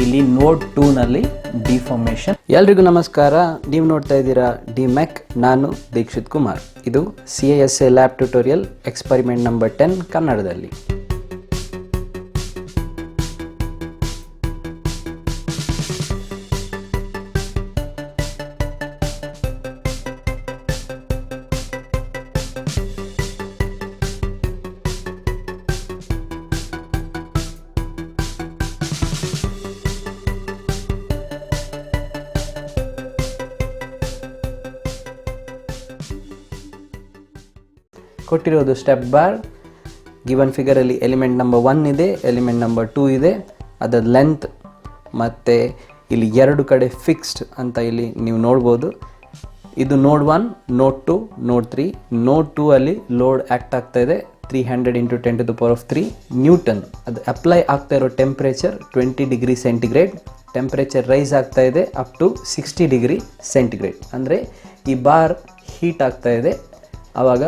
ಇಲ್ಲಿ ನೋಡ್ 2 ನಲ್ಲಿ ಡಿಫಾರ್ಮೇಷನ್. ಎಲ್ರಿಗೂ ನಮಸ್ಕಾರ, ನೀವು ನೋಡ್ತಾ ಇದ್ದೀರಾ ಡಿಮ್ಯಾಕ್. ನಾನು ದೀಕ್ಷಿತ್ ಕುಮಾರ್. ಇದು CISA lab tutorial experiment number 10 ಕನ್ನಡದಲ್ಲಿ. ಕೊಟ್ಟಿರೋದು ಸ್ಟೆಪ್ ಬಾರ್. ಗಿವನ್ ಫಿಗರಲ್ಲಿ ಎಲಿಮೆಂಟ್ ನಂಬರ್ 1 ಇದೆ, ಎಲಿಮೆಂಟ್ ನಂಬರ್ 2 ಇದೆ. ಅದರ ಲೆಂತ್ ಮತ್ತು ಇಲ್ಲಿ ಎರಡು ಕಡೆ ಫಿಕ್ಸ್ಡ್ ಅಂತ ಇಲ್ಲಿ ನೀವು ನೋಡ್ಬೋದು. ಇದು ನೋಡ್ 1, ನೋಡ್ 2, ನೋಡ್ 3. ನೋಡ್ 2 ಅಲ್ಲಿ ಲೋಡ್ ಆ್ಯಕ್ಟ್ ಆಗ್ತಾ ಇದೆ 300 × 10⁻³ ನ್ಯೂಟನ್. ಅದು ಅಪ್ಲೈ ಆಗ್ತಾ ಇರೋ temperature 20 degree centigrade. Temperature rise ಆಗ್ತಾ ಇದೆ ಅಪ್ ಟು 60 ಡಿಗ್ರಿ ಸೆಂಟಿಗ್ರೇಡ್. ಅಂದರೆ ಈ ಬಾರ್ ಹೀಟ್ ಆಗ್ತಾ ಇದೆ, ಆವಾಗ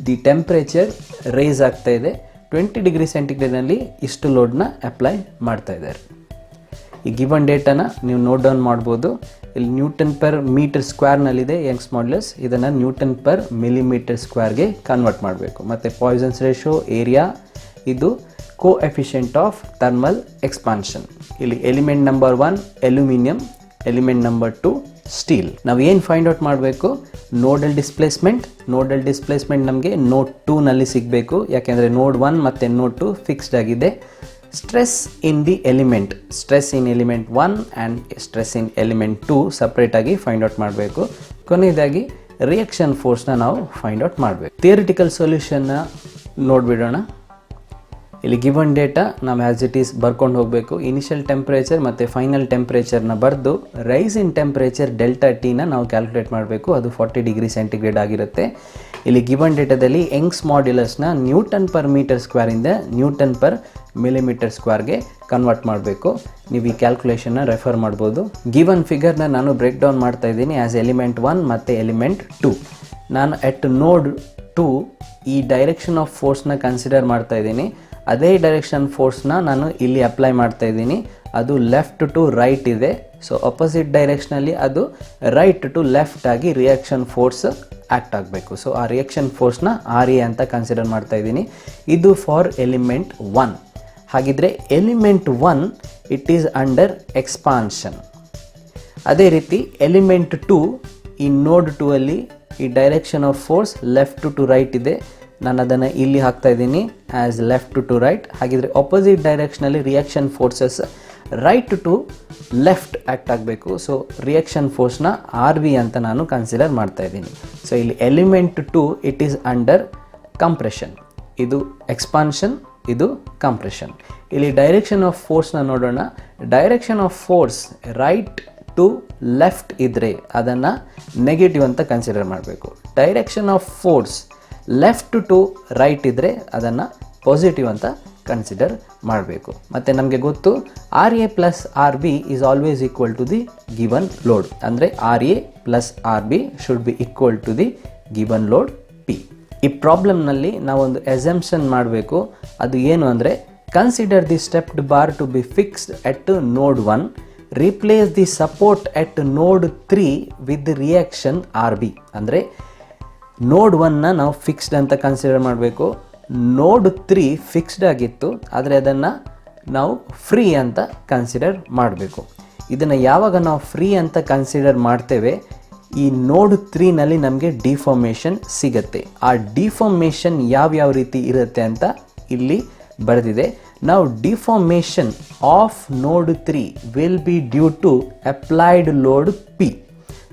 ದಿ ಟೆಂಪ್ರೇಚರ್ ರೈಸ್ ಆಗ್ತಾ ಇದೆ. 20 ಡಿಗ್ರಿ ಸೆಂಟಿಗ್ರೇಡ್ನಲ್ಲಿ ಇಷ್ಟು ಲೋಡ್ನ ಅಪ್ಲೈ ಮಾಡ್ತಾ ಇದ್ದಾರೆ. ಈ ಗಿವನ್ ಡೇಟಾನ ನೀವು ನೋಟ್ ಡೌನ್ ಮಾಡ್ಬೋದು. ಇಲ್ಲಿ ನ್ಯೂಟನ್ ಪರ್ ಮೀಟರ್ ಸ್ಕ್ವೇರ್ನಲ್ಲಿದೆ ಯಂಗ್ಸ್ ಮಾಡ್ಯುಲಸ್. ಇದನ್ನು ನ್ಯೂಟನ್ ಪರ್ ಮಿಲಿಮೀಟರ್ ಸ್ಕ್ವೇರ್ಗೆ ಕನ್ವರ್ಟ್ ಮಾಡಬೇಕು. ಮತ್ತು ಪಾಯ್ಸನ್ಸ್ ರೇಷಿಯೋ, ಏರಿಯಾ, ಇದು ಕೋಎಫಿಷಿಯಂಟ್ ಆಫ್ ಥರ್ಮಲ್ ಎಕ್ಸ್ಪಾನ್ಷನ್. ಇಲ್ಲಿ element number 1 aluminium, element number 2 steel. ನಾವು ಏನು ಫೈಂಡ್ ಔಟ್ ಮಾಡಬೇಕು? Nodal displacement. ನೋಡಲ್ ಡಿಸ್ಪ್ಲೇಸ್ಮೆಂಟ್ ನಮಗೆ ನೋಡ್ 2 ನಲ್ಲಿ ಸಿಗಬೇಕು, ಯಾಕೆಂದರೆ ನೋಡ್ 1 ಮತ್ತು ನೋಡ್ 2 ಫಿಕ್ಸ್ಡ್ ಆಗಿದೆ. Stress in the element, stress in element 1 and stress in element 2 ಸಪ್ರೇಟಾಗಿ ಫೈಂಡ್ ಔಟ್ ಮಾಡಬೇಕು. ಕೊನೆಯದಾಗಿ ರಿಯಾಕ್ಷನ್ ಫೋರ್ಸ್ನ ನಾವು ಫೈಂಡ್ ಔಟ್ ಮಾಡಬೇಕು. ಥಿಯರಿಟಿಕಲ್ ಸೊಲ್ಯೂಷನ್ನ ನೋಡಿಬಿಡೋಣ. ಇಲ್ಲಿ ಗಿವನ್ ಡೇಟಾ ನಾವು ಆ್ಯಸ್ ಇಟ್ ಈಸ್ ಬರ್ಕೊಂಡು ಹೋಗಬೇಕು. ಇನಿಷಿಯಲ್ ಟೆಂಪ್ರೇಚರ್ ಮತ್ತು ಫೈನಲ್ ಟೆಂಪ್ರೇಚರ್ನ ಬರೆದು ರೈಸ್ ಇನ್ ಟೆಂಪ್ರೇಚರ್ ∆Tನ ನಾವು ಕ್ಯಾಲ್ಕುಲೇಟ್ ಮಾಡಬೇಕು. ಅದು 40 ಡಿಗ್ರಿ ಸೆಂಟಿಗ್ರೇಡ್ ಆಗಿರುತ್ತೆ. ಇಲ್ಲಿ ಗಿವನ್ ಡೇಟಾದಲ್ಲಿ ಯಂಗ್ಸ್ ಮಾಡ್ಯುಲಸ್ನ ನ್ಯೂಟನ್ ಪರ್ ಮೀಟರ್ ಸ್ಕ್ವೇರಿಂದ ನ್ಯೂಟನ್ ಪರ್ ಮಿಲಿಮೀಟರ್ ಸ್ಕ್ವೇರ್ಗೆ ಕನ್ವರ್ಟ್ ಮಾಡಬೇಕು. ನೀವು ಈ ಕ್ಯಾಲ್ಕುಲೇಷನ್ನ ರೆಫರ್ ಮಾಡ್ಬೋದು. ಗಿವನ್ ಫಿಗರ್ನ ನಾನು ಬ್ರೇಕ್ ಡೌನ್ ಮಾಡ್ತಾ ಇದ್ದೀನಿ ಆ್ಯಸ್ ಎಲಿಮೆಂಟ್ 1 ಮತ್ತು ಎಲಿಮೆಂಟ್ 2. ನಾನು ಎಟ್ ನೋಡ್ 2 ಈ ಡೈರೆಕ್ಷನ್ ಆಫ್ ಫೋರ್ಸ್ನ ಕನ್ಸಿಡರ್ ಮಾಡ್ತಾ ಇದ್ದೀನಿ. ಅದೇ ಡೈರೆಕ್ಷನ್ ಫೋರ್ಸ್ನ ನಾನು ಇಲ್ಲಿ ಅಪ್ಲೈ ಮಾಡ್ತಾ ಇದ್ದೀನಿ. ಅದು ಲೆಫ್ಟ್ ಟು ರೈಟ್ ಇದೆ. ಸೊ ಅಪೋಸಿಟ್ ಡೈರೆಕ್ಷನಲ್ಲಿ ಅದು ರೈಟ್ ಟು ಲೆಫ್ಟ್ ಆಗಿ ರಿಯಾಕ್ಷನ್ ಫೋರ್ಸ್ ಆ್ಯಕ್ಟ್ ಆಗಬೇಕು. ಸೊ ಆ ರಿಯಾಕ್ಷನ್ ಫೋರ್ಸ್ನ RA ಅಂತ ಕನ್ಸಿಡರ್ ಮಾಡ್ತಾ ಇದ್ದೀನಿ. ಇದು ಫಾರ್ ಎಲಿಮೆಂಟ್ 1. ಹಾಗಿದ್ರೆ element 1 it is under expansion. ಅದೇ ರೀತಿ ಎಲಿಮೆಂಟ್ 2 ಈ ನೋಡ್ 2 ಅಲ್ಲಿ ಈ direction of force left to right ಇದೆ. ನಾನು ಅದನ್ನು ಇಲ್ಲಿ ಹಾಕ್ತಾ ಇದ್ದೀನಿ ಆ್ಯಸ್ ಲೆಫ್ಟ್ ಟು ರೈಟ್. ಹಾಗಿದ್ರೆ ಆಪೋಸಿಟ್ ಡೈರೆಕ್ಷನಲ್ಲಿ reaction forces right to left act ಆಗಬೇಕು. ಸೊ ರಿಯಾಕ್ಷನ್ ಫೋರ್ಸ್ನ RV ಅಂತ ನಾನು ಕನ್ಸಿಡರ್ ಮಾಡ್ತಾ ಇದ್ದೀನಿ. ಸೊ ಇಲ್ಲಿ element 2 it is under compression. ಇದು ಎಕ್ಸ್ಪಾನ್ಷನ್, ಇದು ಕಂಪ್ರೆಷನ್. ಇಲ್ಲಿ ಡೈರೆಕ್ಷನ್ ಆಫ್ ಫೋರ್ಸ್ನ ನೋಡೋಣ. Direction of force right to left ಇದ್ದರೆ ಅದನ್ನು ನೆಗೆಟಿವ್ ಅಂತ ಕನ್ಸಿಡರ್ ಮಾಡಬೇಕು. Direction of force left to right ಇದ್ದರೆ ಅದನ್ನು ಪಾಸಿಟಿವ್ ಅಂತ ಕನ್ಸಿಡರ್ ಮಾಡಬೇಕು. ಮತ್ತು ನಮಗೆ ಗೊತ್ತು RA + RB is always equal to the given load. ಅಂದರೆ RA + RB should be equal to the given load P. ಈ ಪ್ರಾಬ್ಲಮ್ನಲ್ಲಿ ನಾವೊಂದು ಎಸಂಪ್ಷನ್ ಮಾಡಬೇಕು. ಅದು ಏನು ಅಂದರೆ consider the stepped bar to be fixed at node 1. Replace the support at node 3 with reaction RB. ಅಂದರೆ ನೋಡ್ 1ನ ನಾವು ಫಿಕ್ಸ್ಡ್ ಅಂತ ಕನ್ಸಿಡರ್ ಮಾಡಬೇಕು. ನೋಡ್ 3 ಫಿಕ್ಸ್ಡ್ ಆಗಿತ್ತು, ಆದರೆ ಅದನ್ನು ನಾವು ಫ್ರೀ ಅಂತ ಕನ್ಸಿಡರ್ ಮಾಡಬೇಕು. ಇದನ್ನು ಯಾವಾಗ ನಾವು ಫ್ರೀ ಅಂತ ಕನ್ಸಿಡರ್ ಮಾಡ್ತೇವೆ, ಈ ನೋಡ್ 3ನಲ್ಲಿ ನಮಗೆ ಡಿಫಾರ್ಮೇಷನ್ ಸಿಗುತ್ತೆ. ಆ ಡಿಫಾರ್ಮೇಷನ್ ಯಾವ್ಯಾವ ರೀತಿ ಇರುತ್ತೆ ಅಂತ ಇಲ್ಲಿ ಬರೆದಿದೆ. ನಾವು deformation of node 3 will be due to applied load P.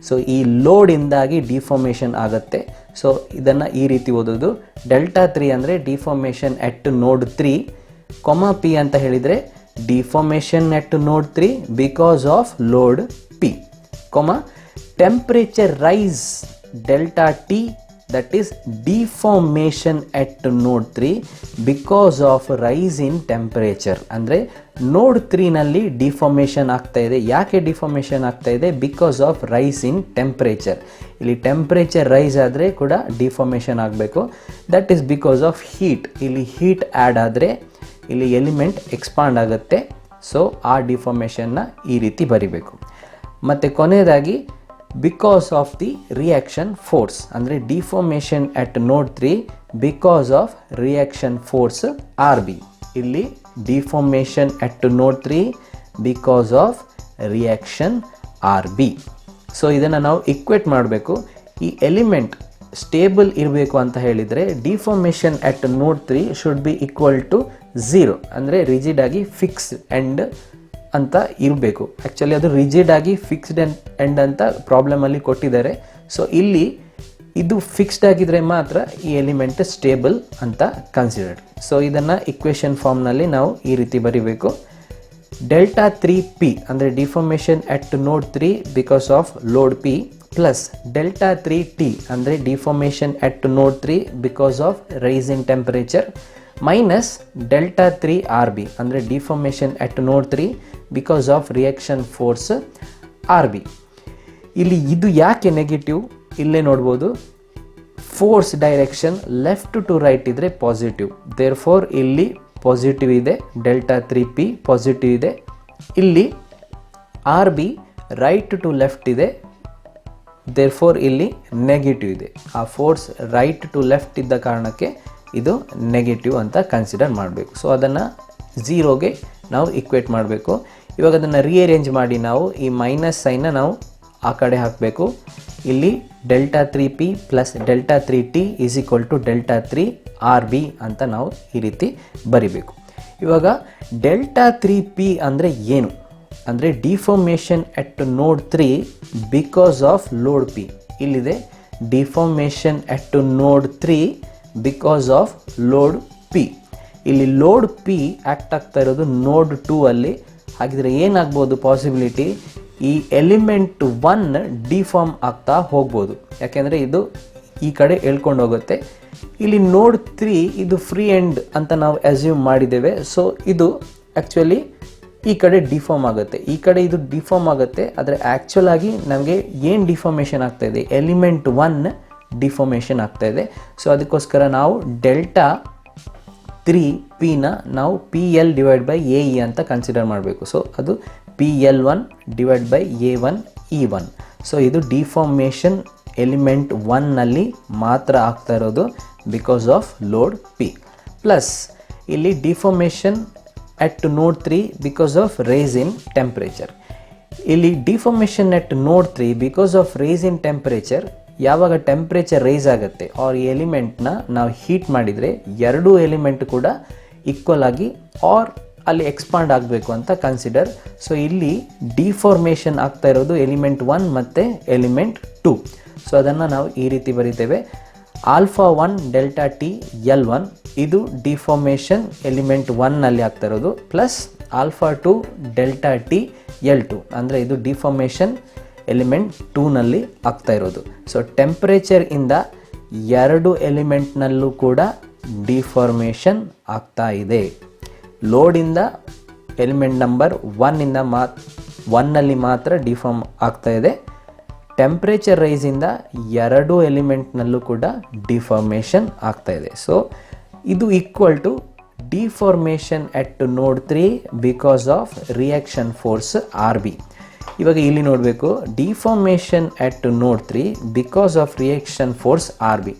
So ಈ ಲೋಡಿಂದಾಗಿ ಡಿಫಾರ್ಮೇಷನ್ ಆಗುತ್ತೆ. ಸೊ ಇದನ್ನು ಈ ರೀತಿ ಓದೋದು. ∆3 ಅಂದರೆ ಡಿಫಾರ್ಮೇಷನ್ ಎಟ್ ನೋಡ್ 3, P ಅಂತ ಹೇಳಿದರೆ deformation at node 3 because of load P, temperature rise ∆T that is deformation at node 3 because of rise in temperature. ಅಂದರೆ ನೋಡ್ 3 ನಲ್ಲಿ ಡಿಫಾರ್ಮೇಷನ್ ಆಗ್ತಾ ಇದೆ. ಯಾಕೆ ಡಿಫಾರ್ಮೇಷನ್ ಆಗ್ತಾ ಇದೆ? Because of rise in temperature. ಇಲ್ಲಿ ಟೆಂಪ್ರೇಚರ್ ರೈಸ್ ಆದರೆ ಕೂಡ ಡಿಫಾರ್ಮೇಷನ್ ಆಗಬೇಕು. That is because of heat. ಇಲ್ಲಿ ಹೀಟ್ ಆ್ಯಡ್ ಆದರೆ ಇಲ್ಲಿ ಎಲಿಮೆಂಟ್ ಎಕ್ಸ್ಪಾಂಡ್ ಆಗುತ್ತೆ. ಸೊ ಆ ಡಿಫಾರ್ಮೇಷನ್ನ ಈ ರೀತಿ ಬರಿಬೇಕು. ಮತ್ತು ಕೊನೆಯದಾಗಿ because of the reaction force, ಅಂದರೆ deformation at node 3 because of reaction force R B. ಇಲ್ಲಿ deformation at node 3 because of reaction R B. So ಇದನ್ನು ನಾವು ಇಕ್ವೇಟ್ ಮಾಡಬೇಕು. ಈ ಎಲಿಮೆಂಟ್ ಸ್ಟೇಬಲ್ ಇರಬೇಕು ಅಂತ ಹೇಳಿದರೆ deformation at node 3 should be equal to 0, ಅಂದರೆ ರಿಜಿಡ್ ಆಗಿ ಫಿಕ್ಸ್ ಎಂಡ್ ಅಂತ ಇರಬೇಕು. ಆ್ಯಕ್ಚುಲಿ ಅದು ರಿಜಿಡ್ ಆಗಿ ಫಿಕ್ಸ್ಡ್ ಎಂಡ್ ಅಂತ ಪ್ರಾಬ್ಲಮಲ್ಲಿ ಕೊಟ್ಟಿದ್ದಾರೆ. ಸೊ ಇಲ್ಲಿ ಇದು ಫಿಕ್ಸ್ಡ್ ಆಗಿದ್ರೆ ಮಾತ್ರ ಈ ಎಲಿಮೆಂಟ್ ಸ್ಟೇಬಲ್ ಅಂತ ಕನ್ಸಿಡರ್ಡ್. ಸೊ ಇದನ್ನು ಇಕ್ವೇಷನ್ ಫಾರ್ಮ್ನಲ್ಲಿ ನಾವು ಈ ರೀತಿ ಬರೀಬೇಕು. ಡೆಲ್ಟಾ 3p ಅಂದರೆ deformation at node 3 because of load p plus delta 3t ಅಂದರೆ deformation at node 3 because of rise in temperature minus delta 3rb ಅಂದರೆ deformation at node 3 because of reaction force R B. ಇಲ್ಲಿ ಇದು ಯಾಕೆ negative ಇಲ್ಲೇ ನೋಡ್ಬೋದು. Force direction left to right ಇದ್ದರೆ positive, therefore ಇಲ್ಲಿ positive ಇದೆ, ಡೆಲ್ಟಾ 3p ಪಾಸಿಟಿವ್ ಇದೆ. ಇಲ್ಲಿ R B right to left ಇದೆ, ದೇರ್ ಫೋರ್ ಇಲ್ಲಿ ನೆಗೆಟಿವ್ ಇದೆ. ಆ ಫೋರ್ಸ್ ರೈಟ್ ಟು ಲೆಫ್ಟ್ ಇದ್ದ ಕಾರಣಕ್ಕೆ ಇದು ನೆಗೆಟಿವ್ ಅಂತ ಕನ್ಸಿಡರ್ ಮಾಡಬೇಕು. ಸೊ ಅದನ್ನು 0ಗೆ ನಾವು ಇಕ್ವೇಟ್ ಮಾಡಬೇಕು. ಇವಾಗ ಅದನ್ನು ರಿಅರೇಂಜ್ ಮಾಡಿ ನಾವು ಈ ಮೈನಸ್ ಸೈನ್ನ ನಾವು ಆ ಕಡೆ ಹಾಕಬೇಕು. ಇಲ್ಲಿ delta 3p plus delta 3t is equal to delta 3rb ಅಂತ ನಾವು ಈ ರೀತಿ ಬರಿಬೇಕು. ಇವಾಗ ಡೆಲ್ಟಾ 3p ಅಂದರೆ ಏನು ಅಂದರೆ deformation at node 3 because of load p. ಇಲ್ಲಿದೆ deformation at node 3 because of load p. ಇಲ್ಲಿ ಲೋಡ್ p ಆ್ಯಕ್ಟ್ ಆಗ್ತಾ ಇರೋದು ನೋಡ್ 2 ಅಲ್ಲಿ. ಹಾಗಿದ್ರೆ ಏನಾಗ್ಬೋದು ಪಾಸಿಬಿಲಿಟಿ, ಈ ಎಲಿಮೆಂಟ್ 1 ಡಿಫಾರ್ಮ್ ಆಗ್ತಾ ಹೋಗ್ಬೋದು, ಯಾಕೆಂದರೆ ಇದು ಈ ಕಡೆ ಎಳ್ಕೊಂಡು ಹೋಗುತ್ತೆ. ಇಲ್ಲಿ ನೋಡ್ 3 ಇದು ಫ್ರೀ ಎಂಡ್ ಅಂತ ನಾವು ಅಸ್ಯೂಮ್ ಮಾಡಿದ್ದೇವೆ. ಸೊ ಇದು ಆ್ಯಕ್ಚುಲಿ ಈ ಕಡೆ ಡಿಫಾರ್ಮ್ ಆಗುತ್ತೆ, ಈ ಕಡೆ ಇದು ಡಿಫಾರ್ಮ್ ಆಗುತ್ತೆ. ಆದರೆ ಆ್ಯಕ್ಚುಲ್ ಆಗಿ ನಮಗೆ ಏನು ಡಿಫಾರ್ಮೇಷನ್ ಆಗ್ತಾ ಇದೆ, ಎಲಿಮೆಂಟ್ 1 ಡಿಫಾರ್ಮೇಷನ್ ಆಗ್ತಾ ಇದೆ. ಸೊ ಅದಕ್ಕೋಸ್ಕರ ನಾವು ಡೆಲ್ಟಾ 3p ನಾವು PL ಡಿವೈಡ್ ಬೈ AE ಅಂತ ಕನ್ಸಿಡರ್ ಮಾಡಬೇಕು. ಸೊ ಅದು PL1 divide by A1 E1. So ಇದು ಡಿಫಾರ್ಮೇಷನ್ ಎಲಿಮೆಂಟ್ 1ನಲ್ಲಿ ಮಾತ್ರ ಆಗ್ತಾ ಇರೋದು because of load p. Plus ಇಲ್ಲಿ deformation at node 3 because of rise in temperature. ಇಲ್ಲಿ deformation at node 3 because of rise in temperature, ಯಾವಾಗ ಟೆಂಪ್ರೇಚರ್ ರೈಸ್ ಆಗುತ್ತೆ or ಈ ಎಲಿಮೆಂಟ್ನ ನಾವು ಹೀಟ್ ಮಾಡಿದರೆ ಎರಡೂ ಎಲಿಮೆಂಟ್ ಕೂಡ ಈಕ್ವಲ್ ಆಗಿ ಆರ್ ಅಲ್ಲಿ ಎಕ್ಸ್ಪಾಂಡ್ ಆಗಬೇಕು ಅಂತ ಕನ್ಸಿಡರ್. ಸೊ ಇಲ್ಲಿ ಡಿಫಾರ್ಮೇಷನ್ ಆಗ್ತಾ ಇರೋದು ಎಲಿಮೆಂಟ್ 1 ಮತ್ತು ಎಲಿಮೆಂಟ್ 2. ಸೊ ಅದನ್ನು ನಾವು ಈ ರೀತಿ ಬರೀತೇವೆ. ಆಲ್ಫಾ 1 ಡೆಲ್ಟಾ ಟಿ L1 ಇದು ಡಿಫಾರ್ಮೇಷನ್ ಎಲಿಮೆಂಟ್ 1ನಲ್ಲಿ ಆಗ್ತಾ ಇರೋದು, plus alpha 2 delta T L2 ಅಂದರೆ ಇದು ಡಿಫಾರ್ಮೇಷನ್ ಎಲಿಮೆಂಟ್ 2ನಲ್ಲಿ ಆಗ್ತಾ ಇರೋದು. ಸೊ ಟೆಂಪ್ರೇಚರ್ ಇಂದ ಎರಡು ಎಲಿಮೆಂಟ್ನಲ್ಲೂ ಕೂಡ ಡಿಫಾರ್ಮೇಷನ್ ಆಗ್ತಾ ಇದೆ. ಲೋಡಿಂದ ಎಲಿಮೆಂಟ್ ನಂಬರ್ 1ನಲ್ಲಿ ಮಾತ್ರ ಡಿಫಾರ್ಮ್ ಆಗ್ತಾ ಇದೆ. ಟೆಂಪ್ರೇಚರ್ ರೈಸಿಂದ ಎರಡು ಎಲಿಮೆಂಟ್ನಲ್ಲೂ ಕೂಡ ಡಿಫಾರ್ಮೇಷನ್ ಆಗ್ತಾ ಇದೆ. ಸೊ ಇದು equal to deformation at node 3 because of reaction force R B. ಇವಾಗ ಇಲ್ಲಿ ನೋಡಬೇಕು, deformation at node 3 because of reaction force R B.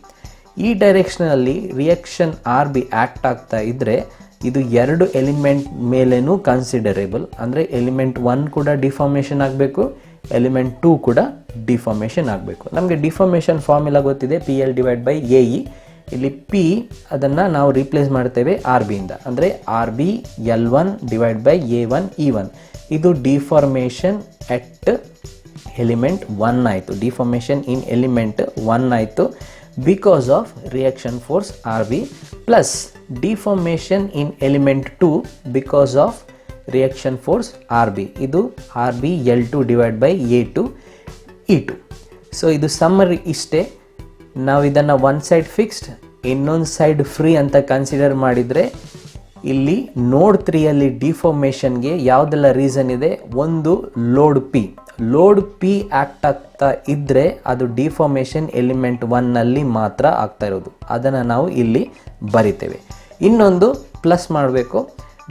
ಈ ಡೈರೆಕ್ಷನಲ್ಲಿ ರಿಯಾಕ್ಷನ್ ಆರ್ ಬಿ ಆ್ಯಕ್ಟ್ ಆಗ್ತಾ ಇದ್ದರೆ ಇದು ಎರಡು ಎಲಿಮೆಂಟ್ ಮೇಲೇನೂ ಕನ್ಸಿಡರೇಬಲ್, ಅಂದರೆ ಎಲಿಮೆಂಟ್ 1 ಕೂಡ ಡಿಫಾರ್ಮೇಷನ್ ಆಗಬೇಕು, ಎಲಿಮೆಂಟ್ 2 ಕೂಡ ಡಿಫಾರ್ಮೇಷನ್ ಆಗಬೇಕು. ನಮಗೆ ಡಿಫಾರ್ಮೇಷನ್ ಫಾರ್ಮುಲಾ ಗೊತ್ತಿದೆ, PL ಡಿವೈಡ್ ಬೈ AE. ಇಲ್ಲಿ P ಅದನ್ನು ನಾವು ರೀಪ್ಲೇಸ್ ಮಾಡ್ತೇವೆ ಆರ್ ಬಿಯಿಂದ, ಅಂದರೆ R B L1 divide by A1 E1. ಇದು ಡಿಫಾರ್ಮೇಷನ್ ಎಟ್ ಎಲಿಮೆಂಟ್ 1 ಆಯಿತು, ಡಿಫಾರ್ಮೇಷನ್ ಇನ್ ಎಲಿಮೆಂಟ್ 1 ಆಯಿತು because of reaction force R B, plus deformation in element 2 because of reaction force R B. ಇದು R B L2 divide by A2 E2. So ಇದು summary ಇಷ್ಟೇ. ನಾವು ಇದನ್ನು one side fixed ಇನ್ನೊಂದು side free ಅಂತ consider ಮಾಡಿದರೆ ಇಲ್ಲಿ ನೋಡ್ 3ಯಲ್ಲಿ ಡಿಫಾರ್ಮೇಷನ್ಗೆ ಯಾವುದೆಲ್ಲ ರೀಸನ್ ಇದೆ. ಒಂದು ಲೋಡ್ ಪಿ ಆ್ಯಕ್ಟ್ ಆಗ್ತಾ ಇದ್ದರೆ ಅದು ಡಿಫಾರ್ಮೇಷನ್ ಎಲಿಮೆಂಟ್ 1ನಲ್ಲಿ ಮಾತ್ರ ಆಗ್ತಾ ಇರೋದು, ಅದನ್ನು ನಾವು ಇಲ್ಲಿ ಬರಿತೇವೆ. ಇನ್ನೊಂದು ಪ್ಲಸ್ ಮಾಡಬೇಕು,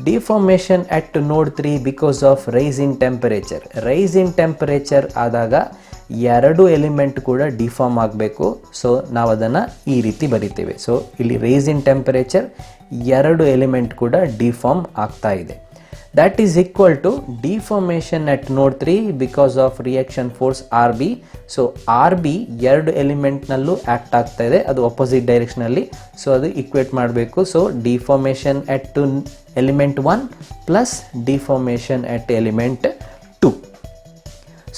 deformation at node 3 because of rise in temperature. Rise in temperature ಆದಾಗ ಎರಡು ಎಲಿಮೆಂಟ್ ಕೂಡ ಡಿಫಾರ್ಮ್ ಆಗಬೇಕು. ಸೊ ನಾವು ಅದನ್ನು ಈ ರೀತಿ ಬರಿತೇವೆ. ಸೊ ಇಲ್ಲಿ ರೈಸ್ ಇನ್ ಟೆಂಪರೇಚರ್ ಎರಡು ಎಲಿಮೆಂಟ್ ಕೂಡ ಡಿಫಾರ್ಮ್ ಆಗ್ತಾ ಇದೆ. that is equal to deformation at node 3 because of reaction force RB. so RB ಎರಡು ಎಲಿಮೆಂಟ್ ನಲ್ಲೂ ಆಕ್ಟ್ ಆಗ್ತಾ ಇದೆ, ಅದು ಅಪೋಸಿಟ್ ಡೈರೆಕ್ಷನ್ ಅಲ್ಲಿ. ಸೊ ಅದು ಈಕ್ವೇಟ್ ಮಾಡಬೇಕು. So deformation at element 1 plus deformation at element 2.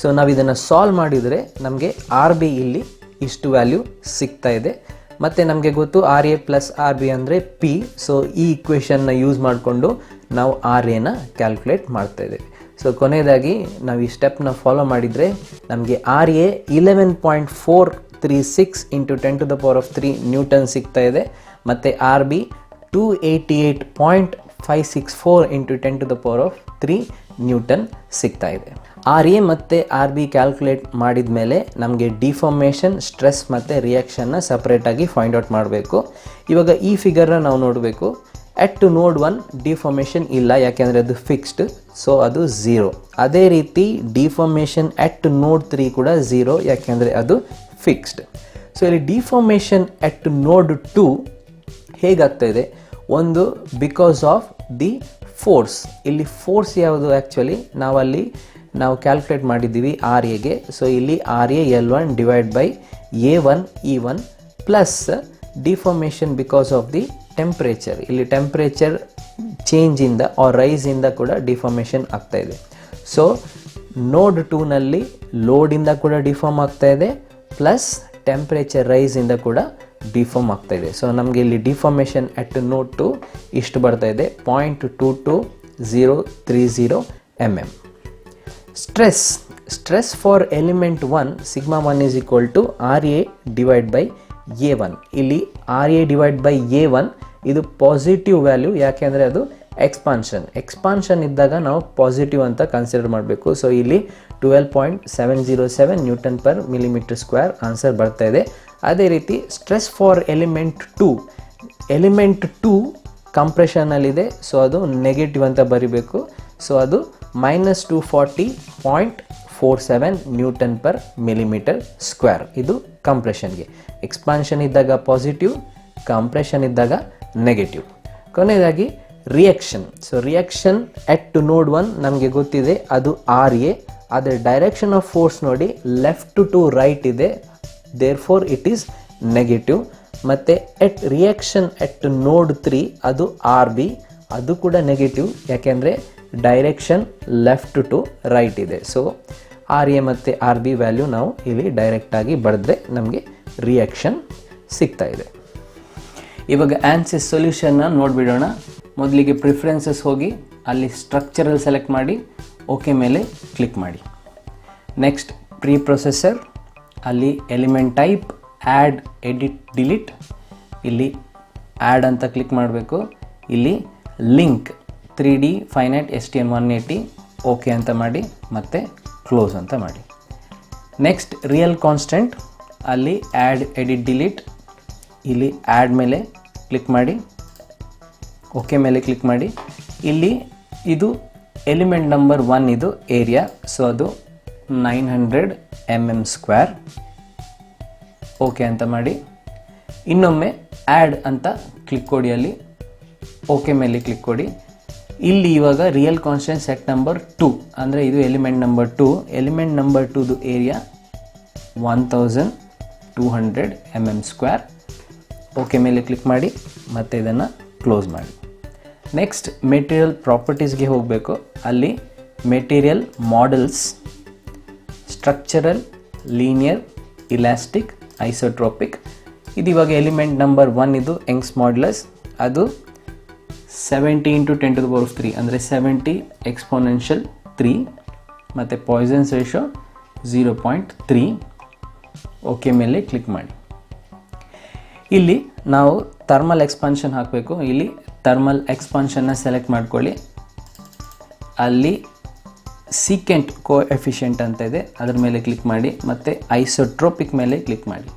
So ನಾವು ಇದನ್ನು ಸಾಲ್ವ್ ಮಾಡಿದರೆ ನಮಗೆ RB ಇಲ್ಲಿ ಇಷ್ಟು ವ್ಯಾಲ್ಯೂ ಸಿಗ್ತಾ ಇದೆ. ಮತ್ತು ನಮಗೆ ಗೊತ್ತು RA ಪ್ಲಸ್ RB ಅಂದರೆ P. ಸೊ ಈ ಇಕ್ವೇಷನ್ನ ಯೂಸ್ ಮಾಡಿಕೊಂಡು ನಾವು RAನ ಕ್ಯಾಲ್ಕುಲೇಟ್ ಮಾಡ್ತಾ ಇದ್ದೇವೆ. ಸೊ ಕೊನೆಯದಾಗಿ ನಾವು ಈ ಸ್ಟೆಪ್ನ ಫಾಲೋ ಮಾಡಿದರೆ ನಮಗೆ RA 11.436 ಇಂಟು 10⁻³ ನ್ಯೂಟನ್ ಸಿಗ್ತಾ ಇದೆ. ಮತ್ತು RB 288.564 ಇಂಟು 10⁻³ ನ್ಯೂಟನ್ ಸಿಗ್ತಾ ಇದೆ. RA ಮತ್ತು RB ಕ್ಯಾಲ್ಕುಲೇಟ್ ಮಾಡಿದ ಮೇಲೆ ನಮಗೆ ಡಿಫಾರ್ಮೇಷನ್, ಸ್ಟ್ರೆಸ್ ಮತ್ತು ರಿಯಾಕ್ಷನ್ನ ಸಪ್ರೇಟಾಗಿ ಫೈಂಡ್ ಔಟ್ ಮಾಡಬೇಕು. ಇವಾಗ ಈ ಫಿಗರ್ನ ನಾವು ನೋಡಬೇಕು. ಅಟ್ ನೋಡ್ 1 ಡಿಫಾರ್ಮೇಷನ್ ಇಲ್ಲ, ಯಾಕೆಂದರೆ ಅದು ಫಿಕ್ಸ್ಡ್. ಸೊ ಅದು 0. ಅದೇ ರೀತಿ ಡಿಫಾರ್ಮೇಷನ್ ಅಟ್ ನೋಡ್ 3 ಕೂಡ 0, ಯಾಕೆಂದರೆ ಅದು ಫಿಕ್ಸ್ಡ್. ಸೊ ಇಲ್ಲಿ ಡಿಫಾರ್ಮೇಷನ್ ಅಟ್ ನೋಡ್ 2 ಹೇಗಾಗ್ತಾ ಇದೆ? ಒಂದು ಬಿಕಾಸ್ ಆಫ್ ದಿ ಫೋರ್ಸ್. ಇಲ್ಲಿ ಫೋರ್ಸ್ ಯಾವುದು? ಆ್ಯಕ್ಚುಲಿ ನಾವು ಕ್ಯಾಲ್ಕುಲೇಟ್ ಮಾಡಿದ್ದೀವಿ RAಗೆ. ಸೊ ಇಲ್ಲಿ RA L1 divide by A1 E1 plus deformation because of the temperature. ಇಲ್ಲಿ ಟೆಂಪ್ರೇಚರ್ ಚೇಂಜಿಂದ ಆರ್ ರೈಸಿಂದ ಕೂಡ ಡಿಫಾರ್ಮೇಷನ್ ಆಗ್ತಾ ಇದೆ. ಸೊ ನೋಡ್ 2ನಲ್ಲಿ ಲೋಡಿಂದ ಕೂಡ ಡಿಫಾರ್ಮ್ ಆಗ್ತಾ ಇದೆ, ಪ್ಲಸ್ ಟೆಂಪ್ರೇಚರ್ ರೈಸಿಂದ ಕೂಡ ಡಿಫಾರ್ಮ್ ಆಗ್ತಾ ಇದೆ. ಸೊ ನಮಗೆ ಇಲ್ಲಿ ಡಿಫಾರ್ಮೇಷನ್ ಅಟ್ ನೋಡ್ 2 ಇಷ್ಟು ಬರ್ತಾ ಇದೆ, 0.22030 mm. Stress for element 1 sigma 1 is equal to RA divide by A1. ಇಲ್ಲಿ RA ಡಿವೈಡ್ ಬೈ A1 ಇದು ಪಾಸಿಟಿವ್ ವ್ಯಾಲ್ಯೂ, ಯಾಕೆಂದರೆ ಅದು ಎಕ್ಸ್ಪಾನ್ಷನ್ ಇದ್ದಾಗ ನಾವು ಪಾಸಿಟಿವ್ ಅಂತ ಕನ್ಸಿಡರ್ ಮಾಡಬೇಕು. ಸೊ ಇಲ್ಲಿ 12.707 Newton per millimetre square answer ಬರ್ತಾ ಇದೆ. ಅದೇ ರೀತಿ ಸ್ಟ್ರೆಸ್ ಫಾರ್ ಎಲಿಮೆಂಟ್ 2 ಕಂಪ್ರೆಷನಲ್ಲಿದೆ. ಸೊ ಅದು ನೆಗೆಟಿವ್ ಅಂತ ಬರಿಬೇಕು. ಸೊ ಅದು -240.47 ನ್ಯೂಟನ್ ಪರ್ ಮಿಲಿಮೀಟರ್ ಸ್ಕ್ವೇರ್. ಇದು ಕಂಪ್ರೆಷನ್ಗೆ. ಎಕ್ಸ್ಪಾನ್ಷನ್ ಇದ್ದಾಗ ಪಾಸಿಟಿವ್, ಕಂಪ್ರೆಷನ್ ಇದ್ದಾಗ ನೆಗೆಟಿವ್. ಕೊನೆಯದಾಗಿ reaction. So reaction at node 1 ನಮಗೆ ಗೊತ್ತಿದೆ, ಅದು RA. ಆದರೆ ಡೈರೆಕ್ಷನ್ ಆಫ್ ಫೋರ್ಸ್ ನೋಡಿ, ಲೆಫ್ಟ್ ಟು ರೈಟ್ ಇದೆ, therefore it is negative. ಮತ್ತು ರಿಯಾಕ್ಷನ್ ಅಟ್ ನೋಡ್ 3 ಅದು RB, ಅದು ಕೂಡ ನೆಗೆಟಿವ್, ಯಾಕೆಂದರೆ ಡೈರೆಕ್ಷನ್ ಲೆಫ್ಟ್ ಟು ರೈಟ್ ಇದೆ. ಸೊ RA ಮತ್ತು RB ವ್ಯಾಲ್ಯೂ ನಾವು ಇಲ್ಲಿ ಡೈರೆಕ್ಟಾಗಿ ಬರೆದ್ರೆ ನಮಗೆ ರಿಯಾಕ್ಷನ್ ಸಿಗ್ತಾ ಇದೆ. ಇವಾಗ ಆನ್ಸರ್ ಸೊಲ್ಯೂಷನ್ನ ನೋಡಿಬಿಡೋಣ. ಮೊದಲಿಗೆ ಪ್ರಿಫರೆನ್ಸಸ್ ಹೋಗಿ ಅಲ್ಲಿ ಸ್ಟ್ರಕ್ಚರಲ್ ಸೆಲೆಕ್ಟ್ ಮಾಡಿ ಓಕೆ ಮೇಲೆ ಕ್ಲಿಕ್ ಮಾಡಿ. ನೆಕ್ಸ್ಟ್ ಪ್ರೀ ಪ್ರೊಸೆಸರ್, ಅಲ್ಲಿ element type, add, edit, delete. ಇಲ್ಲಿ ಆ್ಯಡ್ ಅಂತ ಕ್ಲಿಕ್ ಮಾಡಬೇಕು. ಇಲ್ಲಿ link 3D finite STM180 okay ಅಂತ ಮಾಡಿ ಮತ್ತು ಕ್ಲೋಸ್ ಅಂತ ಮಾಡಿ. ನೆಕ್ಸ್ಟ್ ರಿಯಲ್ ಕಾನ್ಸ್ಟೆಂಟ್, ಅಲ್ಲಿ ಆ್ಯಡ್, ಎಡಿಟ್, ಡಿಲೀಟ್. ಇಲ್ಲಿ ಆ್ಯಡ್ ಮೇಲೆ ಕ್ಲಿಕ್ ಮಾಡಿ, ಓಕೆ ಮೇಲೆ ಕ್ಲಿಕ್ ಮಾಡಿ. ಇಲ್ಲಿ ಇದು ಎಲಿಮೆಂಟ್ ನಂಬರ್ 1 ಇದು ಏರಿಯಾ. ಸೊ ಅದು 900 mm ಸ್ಕ್ವೇರ್. ಓಕೆ ಅಂತ ಮಾಡಿ. ಇನ್ನೊಮ್ಮೆ ಆ್ಯಡ್ ಅಂತ ಕ್ಲಿಕ್ ಕೊಡಿ, ಅಲ್ಲಿ ಓಕೆ ಮೇಲೆ ಕ್ಲಿಕ್ ಕೊಡಿ. ಇಲ್ಲಿ ಇವಾಗ ರಿಯಲ್ ಕಾನ್ಸ್ಟೆಂಟ್ ಸೆಟ್ ನಂಬರ್ 2 ಅಂದರೆ ಇದು ಎಲಿಮೆಂಟ್ ನಂಬರ್ 2. ಎಲಿಮೆಂಟ್ ನಂಬರ್ 2ದು ಏರಿಯಾ 1200 mm ಸ್ಕ್ವೇರ್. ಓಕೆ ಮೇಲೆ ಕ್ಲಿಕ್ ಮಾಡಿ ಮತ್ತು ಇದನ್ನು ಕ್ಲೋಸ್ ಮಾಡಿ. ನೆಕ್ಸ್ಟ್ ಮೆಟೀರಿಯಲ್ ಪ್ರಾಪರ್ಟೀಸ್ಗೆ ಹೋಗಬೇಕು. ಅಲ್ಲಿ material models, structural, linear, elastic, isotropic. ಇದು ಇವಾಗ ಎಲಿಮೆಂಟ್ ನಂಬರ್ 1 ಇದು ಯಂಗ್ಸ್ ಮಾಡ್ಯುಲಸ್, ಅದು 70 × 10⁻³ ಅಂದರೆ 70 ಎಕ್ಸ್ಪೋನೆನ್ಷಿಯಲ್ 3 ಮತ್ತು ಪಾಯ್ಸನ್ಸ್ ರೇಷೋ 0.3. ಓಕೆ ಮೇಲೆ ಕ್ಲಿಕ್ ಮಾಡಿ. ಇಲ್ಲಿ ನಾವು ಥರ್ಮಲ್ ಎಕ್ಸ್ಪಾನ್ಷನ್ ಹಾಕಬೇಕು. ಇಲ್ಲಿ ಥರ್ಮಲ್ ಎಕ್ಸ್ಪಾನ್ಷನ್ನ ಸೆಲೆಕ್ಟ್ ಮಾಡ್ಕೊಳ್ಳಿ. ಅಲ್ಲಿ ಸೀಕೆಂಟ್ ಕೋಎಫಿಷಿಯೆಂಟ್ ಅಂತ ಇದೆ, ಅದರ ಮೇಲೆ ಕ್ಲಿಕ್ ಮಾಡಿ ಮತ್ತು ಐಸೋಟ್ರೋಪಿಕ್ ಮೇಲೆ ಕ್ಲಿಕ್ ಮಾಡಿ.